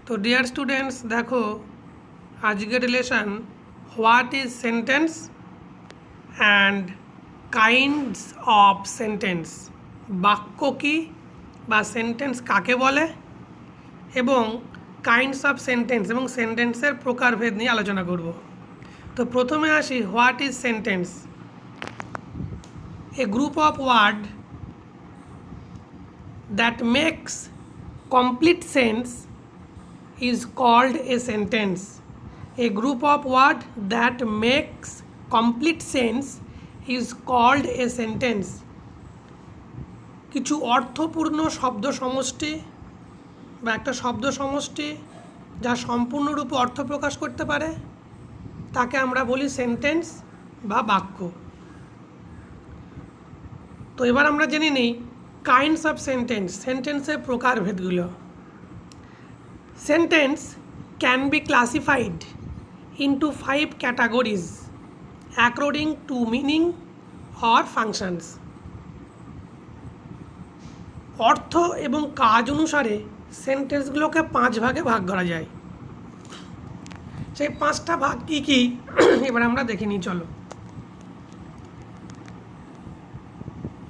तो dear students देखो आज के relation what is sentence and kinds of sentence বাক্য কি বা সেন্টেন্স কাকে বলে এবং কাইন্ডস অফ সেন্টেন্স এবং সেন্টেন্সের প্রকারভেদ নিয়ে আলোচনা করব। তো প্রথমে আসি what is sentence. A group of word that makes complete sense is called a sentence. A group of words that makes complete sense is called a sentence. কিছু অর্থপূর্ণ শব্দ সমষ্টি বা একটা শব্দ সমষ্টি যা সম্পূর্ণরূপে অর্থ প্রকাশ করতে পারে তাকে আমরা বলি সেন্টেন্স বা বাক্য। তো এবার আমরা জেনে নিই কাইন্ডস অফ সেন্টেন্স, সেন্টেন্সের প্রকারভেদগুলো। Sentence can be classified into 5 categories according to meaning or functions. অর্থ এবং কাজ অনুসারে সেন্টেন্সগুলোকে 5 ভাগে ভাগ করা যায়। সেই 5টা ভাগ কী কী এবার আমরা দেখে নিই চলো।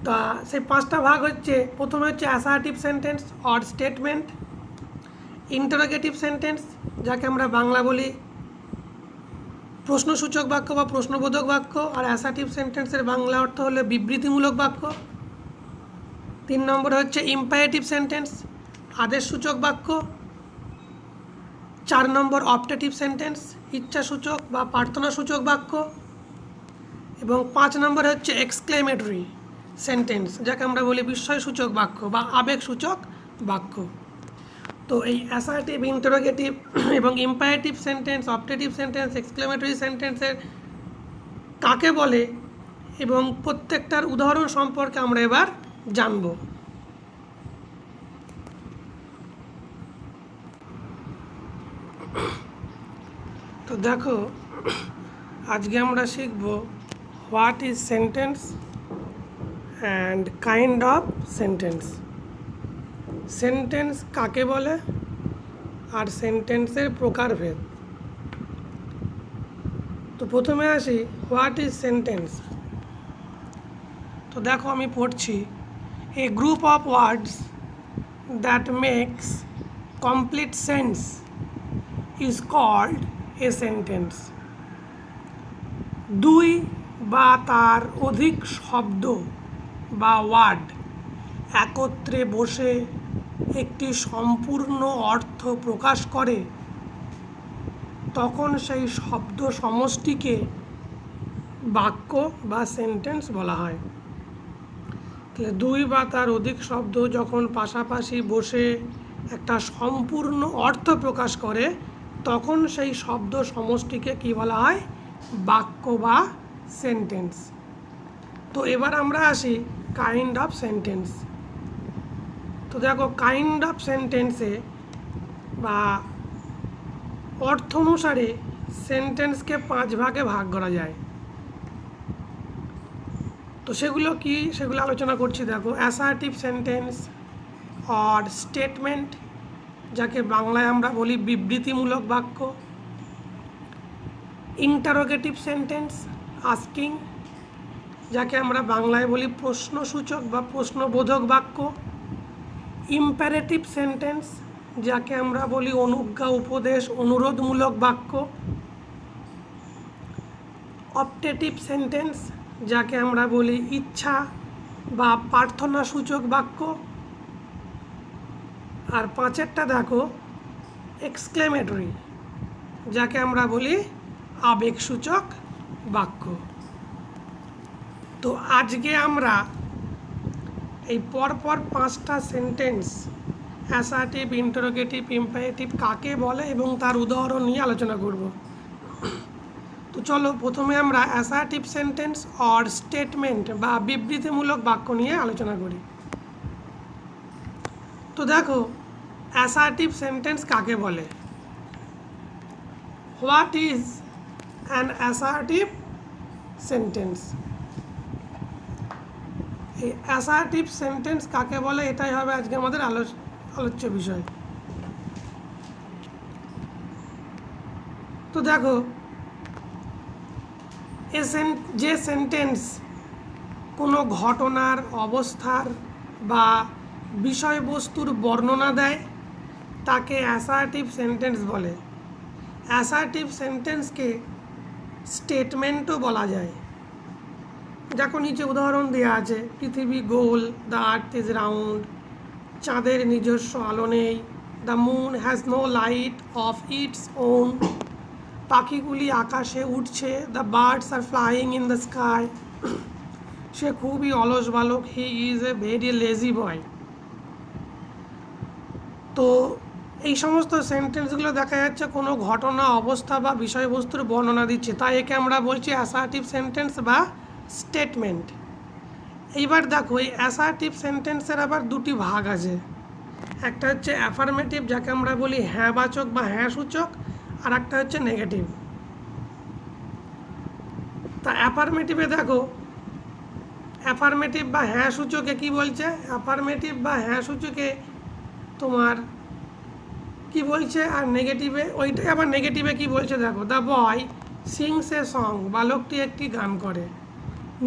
তা সেই 5টা ভাগ হচ্ছে, প্রথমে হচ্ছে assertive sentence or statement, interrogative sentence যাকে আমরা বাংলা বলি প্রশ্নসূচক বাক্য বা প্রশ্নবোধক বাক্য, আর অ্যাসার্টিভ সেন্টেন্সের বাংলা অর্থ হলো বিবৃতিমূলক বাক্য। 3 নম্বরে হচ্ছে ইম্পারেটিভ সেন্টেন্স আদেশসূচক বাক্য। 4 নম্বর অপটেটিভ সেন্টেন্স ইচ্ছাসূচক বা প্রার্থনাসূচক বাক্য। এবং 5 নম্বরে হচ্ছে এক্সক্লেমেটরি সেন্টেন্স যাকে আমরা বলি বিস্ময়সূচক বাক্য বা আবেগসূচক বাক্য। তো এই অ্যাসার্টিভ, ইন্টারোগেটিভ এবং imperative sentence, optative sentence, exclamatory সেন্টেন্সের কাকে বলে এবং প্রত্যেকটার উদাহরণ সম্পর্কে আমরা এবার জানব। তো দেখো আজকে আমরা শিখব what is sentence and kind of sentence. Sentence কাকে বলে আর সেন্টেন্সের প্রকারভেদ। তো প্রথমে আসি হোয়াট ইজ সেন্টেন্স। তো দেখো আমি পড়ছি, a group of words that makes complete sense is called a sentence. 2 বা তার অধিক শব্দ বা ওয়ার্ড একত্রে বসে একটি সম্পূর্ণ অর্থ প্রকাশ করে তখন সেই শব্দ সমষ্টিকে বাক্য বা সেন্টেন্স বলা হয়। তাহলে 2 বা তার অধিক শব্দ যখন পাশাপাশি বসে একটা সম্পূর্ণ অর্থ প্রকাশ করে তখন সেই শব্দ সমষ্টিকে কী বলা হয়? বাক্য বা সেন্টেন্স। তো এবার আমরা আসি কাইন্ড অফ সেন্টেন্স। তো দেখো কাইন্ড অফ সেন্টেন্সে বা অর্থ অনুসারে সেন্টেন্সকে 5 ভাগে ভাগ করা যায়। তো সেগুলো কি, সেগুলো আলোচনা করছি। দেখো অ্যাসার্টিভ সেন্টেন্স অর স্টেটমেন্ট যাকে বাংলায় আমরা বলি বিবৃতিমূলক বাক্য। ইন্টারোগেটিভ সেন্টেন্স আস্কিং যাকে আমরা বাংলায় বলি প্রশ্নসূচক বা প্রশ্নবোধক বাক্য। ইম্পারেটিভ সেন্টেন্স যাকে আমরা বলি অনুজ্ঞা, উপদেশ, অনুরোধমূলক বাক্য। অপটেটিভ সেন্টেন্স যাকে আমরা বলি ইচ্ছা বা প্রার্থনাসূচক বাক্য। আর 5এরটা দেখো এক্সক্লেমেটরি যাকে আমরা বলি আবেগসূচক বাক্য। তো আজকে আমরা এই পরপর 5টা সেন্টেন্স অ্যাসার্টিভ, ইন্টারোগেটিভ, ইম্পারেটিভ কাকে বলে এবং তার উদাহরণ নিয়ে আলোচনা করব। তো চলো প্রথমে আমরা অ্যাসার্টিভ সেন্টেন্স অর স্টেটমেন্ট বা বিবৃতিমূলক বাক্য নিয়ে আলোচনা করি। তো দেখো অ্যাসার্টিভ সেন্টেন্স কাকে বলে। What is an assertive sentence. এই অ্যাসার্টিভ সেন্টেন্স কাকে বলে এটাই হবে আজকে আমাদের আলোচ্য বিষয়। তো দেখো যে সেন্টেন্স কোনো ঘটনার, অবস্থার বা বিষয়বস্তুর বর্ণনা দেয় তাকে অ্যাসার্টিভ সেন্টেন্স বলে। অ্যাসার্টিভ সেন্টেন্সকে স্টেটমেন্টও বলা যায়। দেখো নিচে উদাহরণ দেওয়া আছে, পৃথিবী গোল, দ্য আর্থ ইজ রাউন্ড, চাঁদের নিজস্ব আলো নেই, the moon has no light of its own, পাখিগুলি আকাশে উঠছে, the birds are flying in the sky, সে খুবই অলস বালক, he is a very lazy boy. তো এই সমস্ত সেন্টেন্সগুলো দেখা যাচ্ছে কোনো ঘটনা, অবস্থা বা বিষয়বস্তুর বর্ণনা দিচ্ছে, তাই একে আমরা বলছি অ্যাসার্টিভ সেন্টেন্স বা স্টেটমেন্ট। এইবার দেখো এই অ্যাসার্টিভ সেন্টেন্সের আবার দুটি ভাগ আছে। একটা হচ্ছে অ্যাফার্মেটিভ, যাকে আমরা বলি হ্যাঁ বাচক বা হ্যাঁ সূচক, আর একটা হচ্ছে নেগেটিভ। তা অ্যাফার্মেটিভে দেখো, অ্যাফার্মেটিভ বা হ্যাঁ সূচকে কি বলছে, অ্যাফার্মেটিভ বা হ্যাঁ সূচকে তোমার কি বলছে, আর নেগেটিভে ওইটাই আবার নেগেটিভে কি বলছে দেখো, the boy sings a song, বালকটি একটি গান করে।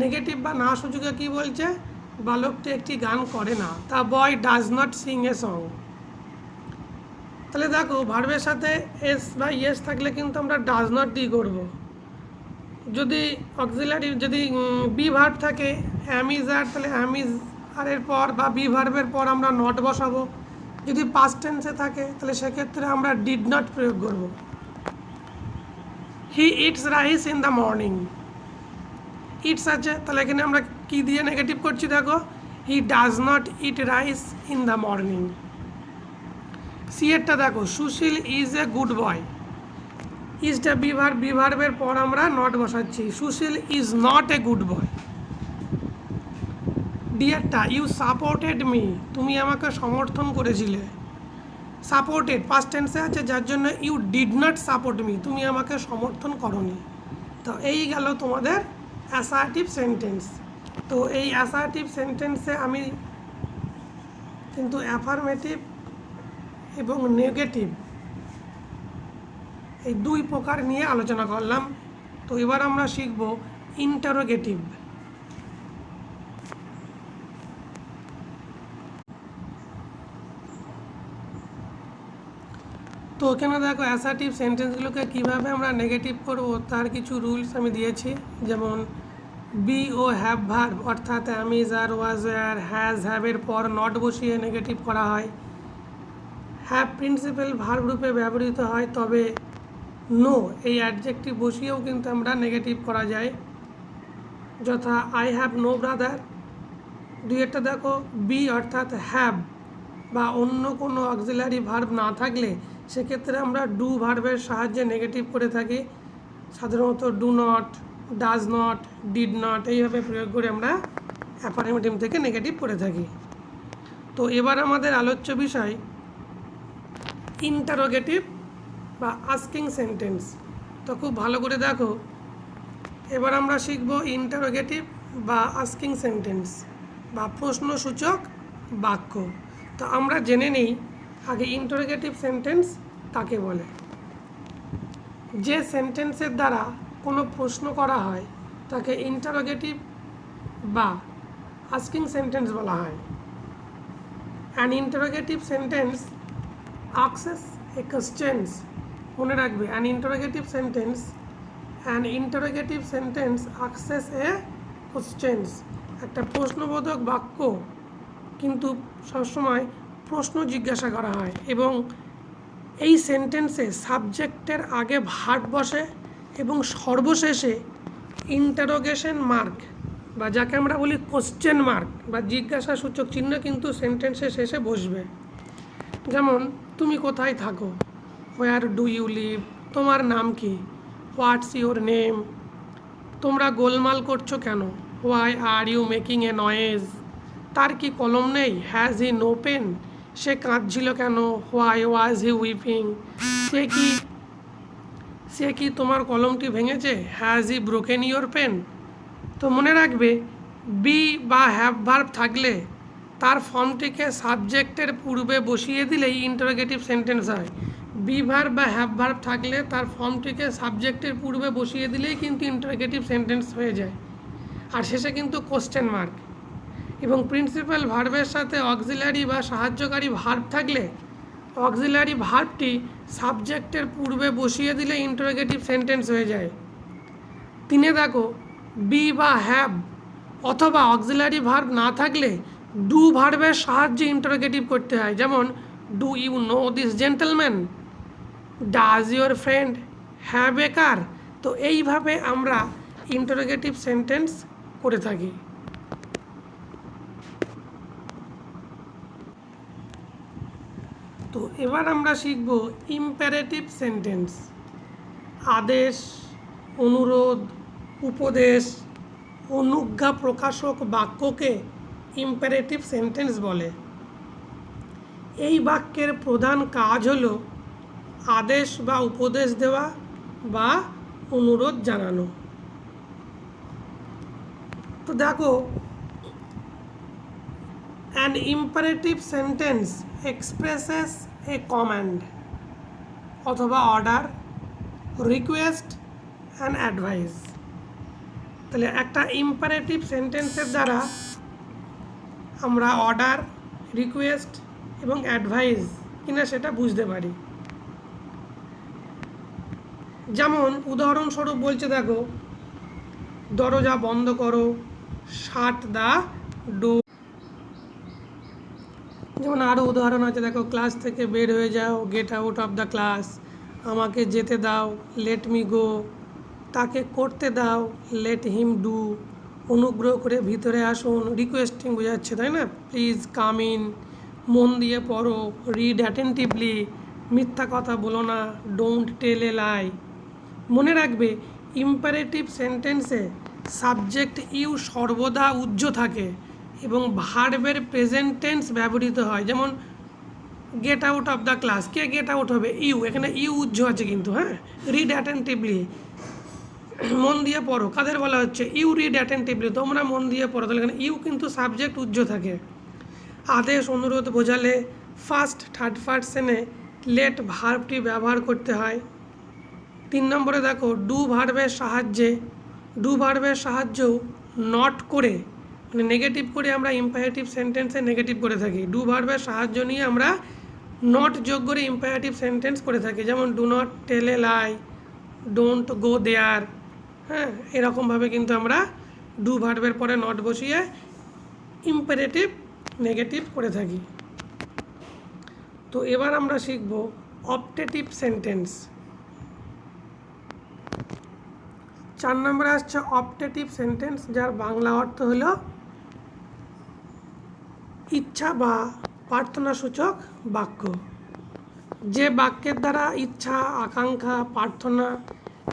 নেগেটিভ বা না সূচকে কি বলছে, বালকটি একটি গান করে না, the boy does not sing a song. তাহলে দেখো ভার্বের সাথে এস বা ইয়েস থাকলে কিন্তু আমরা ডাজ নট দিয়ে করব। যদি অক্সিলারি, যদি বি ভার্ব থাকে অ্যাম ইজ আর, তাহলে অ্যাম ইজ আর এর পর বা বি ভার্বের পর আমরা নট বসাবো। যদি পাস্ট টেন্সে থাকে তাহলে সেক্ষেত্রে আমরা ডিড নট প্রয়োগ করব। He eats rice in the morning, eats আছে, তাহলে এখানে আমরা কি দিয়ে নেগেটিভ করছি দেখো, he does not eat rice in the morning. C এরটা দেখো, সুশীল ইজ এ গুড বয়, ইজটা বিভার্বের পর আমরা নট বসাচ্ছি, Sushil is not a good boy. ডিয়ারটা, ইউ সাপোর্টেড মি, তুমি আমাকে সমর্থন করেছিলে। সাপোর্টেড পাস্ট টেন্সে আছে, যার জন্য you did not support me, তুমি আমাকে সমর্থন করনি। তো এই গেল তোমাদের অ্যাসার্টিভ সেন্টেন্স। তো এই অ্যাসার্টিভ সেন্টেন্সে আমি কিন্তু অ্যাফার্মেটিভ এবং নেগেটিভ এই দুই প্রকার নিয়ে আলোচনা করলাম। তো এবার আমরা শিখব ইন্টারোগেটিভ। তো এখানে দেখো অ্যাসার্টিভ সেন্টেন্সগুলোকে কীভাবে আমরা নেগেটিভ করব তার কিছু রুলস আমি দিয়েছি। যেমন বি ও হ্যাভ ভার্ব, অর্থাৎ am is are was were has হ্যাভের পর নট বসিয়ে নেগেটিভ করা হয়। হ্যাভ প্রিন্সিপাল ভার্ব রূপে ব্যবহৃত হয়, তবে নো এই অ্যাডজেক্টিভ বসিয়েও কিন্তু আমরা নেগেটিভ করা যায়, যথা আই হ্যাভ নো ব্রাদার। দুইটা দেখো বি অর্থাৎ হ্যাভ বা অন্য কোনো অক্সিলারি ভার্ব না থাকলে সেক্ষেত্রে আমরা ডু ভার্বের সাহায্যে নেগেটিভ করে থাকি, সাধারণত do not, does not, did not, এইভাবে প্রয়োগ করে আমরা অ্যাফার্মেটিভ থেকে নেগেটিভ করে থাকি। তো এবার আমাদের আলোচ্য বিষয় ইন্টারোগেটিভ বা আস্কিং সেন্টেন্স। তো খুব ভালো করে দেখো, এবার আমরা শিখব ইন্টারোগেটিভ বা আস্কিং সেন্টেন্স বা প্রশ্নসূচক বাক্য। তো আমরা জেনে নিই আগে ইন্টারোগেটিভ সেন্টেন্স কাকে বলে। যে সেন্টেন্সের দ্বারা কোনো প্রশ্ন করা হয় তাকে ইন্টারোগেটিভ বা আস্কিং সেন্টেন্স বলা হয়। An interrogative sentence asks a questions, মনে রাখবে an interrogative sentence asks a questions, একটা প্রশ্নবোধক বাক্য কিন্তু সবসময় প্রশ্ন জিজ্ঞাসা করা হয় এবং এই সেন্টেন্সে সাবজেক্টের আগে ভার্ব বসে এবং সর্বশেষে ইন্টারোগেশন মার্ক বা যাকে আমরা বলি কোশ্চেন মার্ক বা জিজ্ঞাসা সূচক চিহ্ন কিন্তু সেন্টেন্সের শেষে বসবে। যেমন তুমি কোথায় থাকো, হোয়ার ডু ইউ লিভ, তোমার নাম কি, হোয়াটস ইউর নেম, তোমরা গোলমাল করছো কেন, why are you making a noise, তার কি কলম নেই, হ্যাজ হি নো পেন, সে কাঁদছিল কেন, হোয়াই ওয়াজ হি উইপিং, সে কি তোমার কলমটি ভেঙেছে, has he broken your pen. তো মনে রাখবে বি বা হ্যাভ ভার্ব থাকলে তার ফর্মটিকে সাবজেক্টের পূর্বে বসিয়ে দিলেই ইন্টারোগেটিভ সেন্টেন্স হয়। বি ভার্ব বা হ্যাভ ভার্ব থাকলে তার ফর্মটিকে সাবজেক্টের পূর্বে বসিয়ে দিলেই কিন্তু ইন্টারোগেটিভ সেন্টেন্স হয়ে যায়, আর শেষে কিন্তু কোশ্চেন মার্ক। এবং প্রিন্সিপাল ভার্বের সাথে অক্সিলারি বা সাহায্যকারী ভার্ব থাকলে অক্সিলারি ভার্বটি সাবজেক্টের পূর্বে বসিয়ে দিলে ইন্টারোগেটিভ সেন্টেন্স হয়ে যায়। তিনে দেখো, বি বা হ্যাভ অথবা অক্সিলারি ভার্ব না থাকলে ডু ভার্বের সাহায্যে ইন্টারোগেটিভ করতে হয়। যেমন, do you know this gentleman, does your friend have a car. তো এইভাবে আমরা ইন্টারোগেটিভ সেন্টেন্স করে থাকি। তো এবার আমরা শিখব ইম্পারেটিভ সেন্টেন্স। আদেশ, অনুরোধ, উপদেশ, অনুজ্ঞা প্রকাশক বাক্যকে ইম্পারেটিভ সেন্টেন্স বলে। এই বাক্যের প্রধান কাজ হলো আদেশ বা উপদেশ দেওয়া বা অনুরোধ জানানো। তো দেখো, an imperative sentence expresses a command অথবা অর্ডার, রিকোয়েস্ট অ্যান্ড অ্যাডভাইস। তাহলে একটা ইম্পারেটিভ সেন্টেন্সের দ্বারা আমরা অর্ডার, রিকোয়েস্ট এবং অ্যাডভাইস কিনা সেটা বুঝতে পারি। যেমন উদাহরণস্বরূপ বলছে, দেখো, দরজা বন্ধ করো, শাট দ্য ডোর। যেমন আরও উদাহরণ আছে, দেখো, ক্লাস থেকে বের হয়ে যাও, get out of the class. আমাকে যেতে দাও, লেট মি গো। তাকে করতে দাও, লেট হিম ডু। অনুগ্রহ করে ভিতরে আসুন, রিকোয়েস্টিং বোঝাচ্ছে, তাই না? Please come in. মন দিয়ে পড়ো, রিড অ্যাটেন্টিভলি। মিথ্যা কথা বলো না, ডোন্ট টেল এ লাই। মনে রাখবে, ইম্পারেটিভ সেন্টেন্সে সাবজেক্ট ইউ সর্বদা উজ্জ্ব থাকে এবং ভার্বের প্রেজেন্ট টেন্স ব্যবহৃত হয়। যেমন get out of the class, K get out হবে? ইউ। এখানে ইউ উজ্জ্ব আছে কিন্তু, হ্যাঁ। রিড অ্যাটেন্টিভলি, মন দিয়ে পড়ো, কাদের বলা হচ্ছে? ইউ রিড অ্যাটেন্টিভলি, তোমরা মন দিয়ে পড়ো। তাহলে এখানে ইউ কিন্তু সাবজেক্ট উজ্জ্ব থাকে। আদেশ, অনুরোধ বোঝালে ফার্স্ট থার্ড পারসনে লেট ভার্বটি ব্যবহার করতে হয়। 3 নম্বরে দেখো, ডু ভার্বের সাহায্যেও নট করে, মানে নেগেটিভ করে আমরা ইম্পারেটিভ সেন্টেন্সে নেগেটিভ করে থাকি। ডু ভার্বের সাহায্য নিয়ে আমরা নট যোগ করে ইম্পারেটিভ সেন্টেন্স করে থাকি। যেমন do not tell a lie, don't go there. হ্যাঁ, এরকমভাবে কিন্তু আমরা ডু ভার্বের পরে নট বসিয়ে ইম্পারেটিভ নেগেটিভ করে থাকি। তো এবার আমরা শিখব অপটেটিভ সেন্টেন্স। 4 নম্বরে আসছে অপটেটিভ সেন্টেন্স, যার বাংলা অর্থ হলো ইচ্ছা বা প্রার্থনাসূচক বাক্য। যে বাক্যের দ্বারা ইচ্ছা, আকাঙ্ক্ষা, প্রার্থনা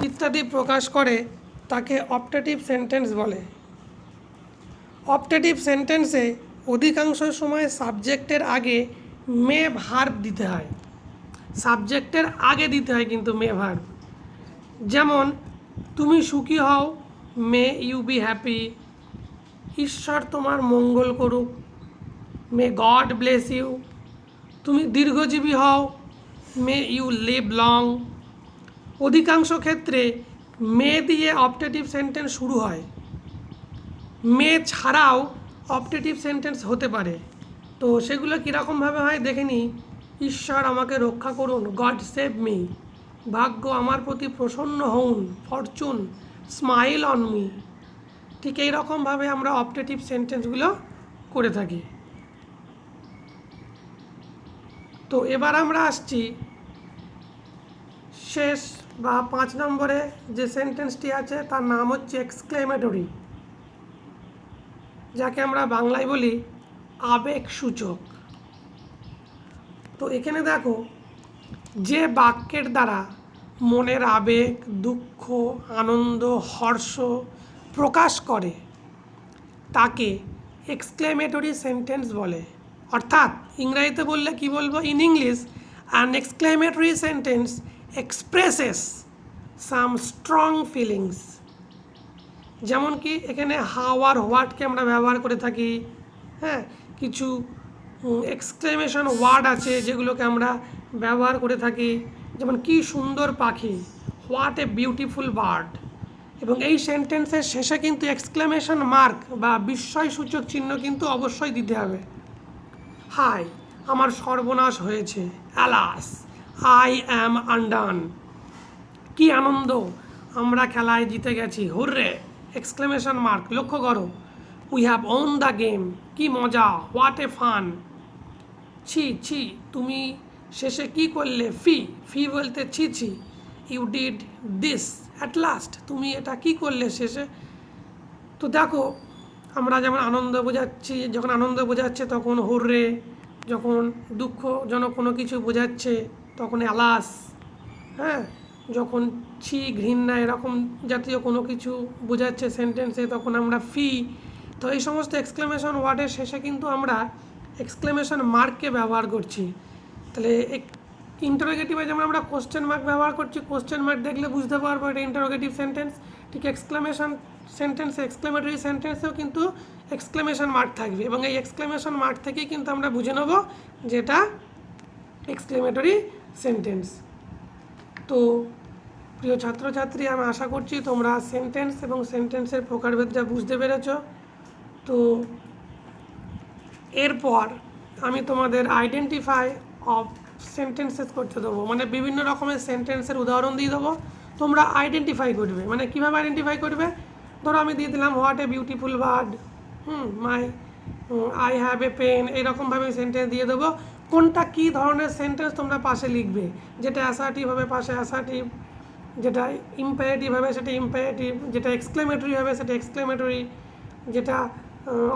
ইত্যাদি প্রকাশ করে তাকে অপটেটিভ সেন্টেন্স বলে। অপটেটিভ সেন্টেন্সে অধিকাংশ সময় সাবজেক্টের আগে মে ভার্ব দিতে হয়। সাবজেক্টের আগে দিতে হয় কিন্তু মে ভার্ব। যেমন, তুমি সুখী হও, মে ইউ বি হ্যাপি। ঈশ্বর তোমার মঙ্গল করুক, মে গড ব্লেস ইউ। তুমি দীর্ঘজীবী হও, মে ইউ লিভ লং। অধিকাংশ ক্ষেত্রে মে দিয়ে অপটেটিভ সেন্টেন্স শুরু হয়। মে ছাড়াও অপটেটিভ সেন্টেন্স হতে পারে। তো সেগুলো কীরকমভাবে হয় দেখে নিই। ঈশ্বর আমাকে রক্ষা করুন, গড সেভ মি। ভাগ্য আমার প্রতি প্রসন্ন হউন, ফরচুন স্মাইল অন মি। ঠিক এইরকমভাবে আমরা অপটেটিভ সেন্টেন্সগুলো করে থাকি। তো এবার আমরা আসছি শেষ বা 5 নম্বরে যে সেন্টেন্সটি আছে তার নাম হচ্ছে এক্সক্লেমেটরি, যাকে আমরা বাংলায় বলি আবেগসূচক। তো এখানে দেখো, যে বাক্যের দ্বারা মনের আবেগ, দুঃখ, আনন্দ, হর্ষ প্রকাশ করে তাকে এক্সক্লেমেটরি সেন্টেন্স বলে। অর্থাৎ ইংরেজিতে বললে কি বলবো? In English, an exclamatory sentence expresses some strong feelings. যেমন কি এখানে হাউ আর হোয়াটকে আমরা ব্যবহার করে থাকি, হ্যাঁ, কিছু এক্সক্লেমেশন ওয়ার্ড আছে যেগুলোকে আমরা ব্যবহার করে থাকি, যেমন কি সুন্দর পাখি, হোয়াট এ বিউটিফুল বার্ড। এবং এই সেন্টেন্সের শেষে কিন্তু এক্সক্লেমেশন মার্ক বা বিস্ময়সূচক চিহ্ন কিন্তু অবশ্যই দিতে হবে। হাই, আমার সর্বনাশ হয়েছে, অ্যালাস, আই অ্যাম আনডান। কি আনন্দ, আমরা খেলায় জিতে গেছি, হুররে, এক্সক্লেমেশন মার্ক। লক্ষ্য করো, we have won the game, কি মজা, হোয়াট এ ফান। ছি ছি, তুমি শেষে কি করলে, ফি, ফি বলতে ছি ছি। You did this at last, তুমি এটা কি করলে শেষে। তো দেখো, আমরা যেমন আনন্দ বোঝাচ্ছি, যখন আনন্দ বোঝাচ্ছে তখন হুররে, যখন দুঃখজনক কোনো কিছু বোঝাচ্ছে তখন অ্যালাস, হ্যাঁ, যখন ছি, ঘৃণা, এরকম জাতীয় কোনো কিছু বোঝাচ্ছে সেন্টেন্সে তখন আমরা ফি। তো এই সমস্ত এক্সক্লেমেশন ওয়ার্ডের শেষে কিন্তু আমরা এক্সক্লেমেশন মার্ককে ব্যবহার করছি। তাহলে ইন্টারোগেটিভে যেমন আমরা কোশ্চেন মার্ক ব্যবহার করছি, কোশ্চেন মার্ক দেখলে বুঝতে পারবো এটা ইন্টারোগেটিভ সেন্টেন্স। ঠিক এক্সক্লেমেশন সেন্টেন্স, এক্সক্লেমেটরি সেন্টেন্সেও কিন্তু এক্সক্লেমেশন মার্ক থাকবে, এবং এই এক্সক্লেমেশন মার্ক থেকেই কিন্তু আমরা বুঝে নেব যেটা এক্সক্লেমেটরি সেন্টেন্স। তো প্রিয় ছাত্রছাত্রী, আমি আশা করছি তোমরা সেন্টেন্স এবং সেন্টেন্সের প্রকারভেদটা বুঝতে পেরেছ। তো এরপর আমি তোমাদের আইডেন্টিফাই অফ সেন্টেন্সেস করতে দেবো, মানে বিভিন্ন রকমের সেন্টেন্সের উদাহরণ দিয়ে দেবো, তোমরা আইডেন্টিফাই করবে। মানে কীভাবে আইডেন্টিফাই করবে, ধরো আমি দিয়ে দিলাম what a beautiful bird, my I have a pen, এইরকমভাবে সেন্টেন্স দিয়ে দেবো। কোনটা কী ধরনের সেন্টেন্স তোমরা পাশে লিখবে, যেটা অ্যাসার্টিভ হবে পাশে অ্যাসার্টিভ, যেটা ইম্পারেটিভ হবে সেটা ইম্পারেটিভ, যেটা এক্সক্লেমেটরি হবে সেটা এক্সক্লেমেটরি, যেটা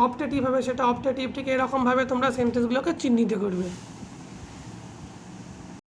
অপটেটিভ হবে সেটা অপটেটিভ। ঠিক এরকমভাবে তোমরা সেন্টেন্সগুলোকে চিহ্নিত করবে।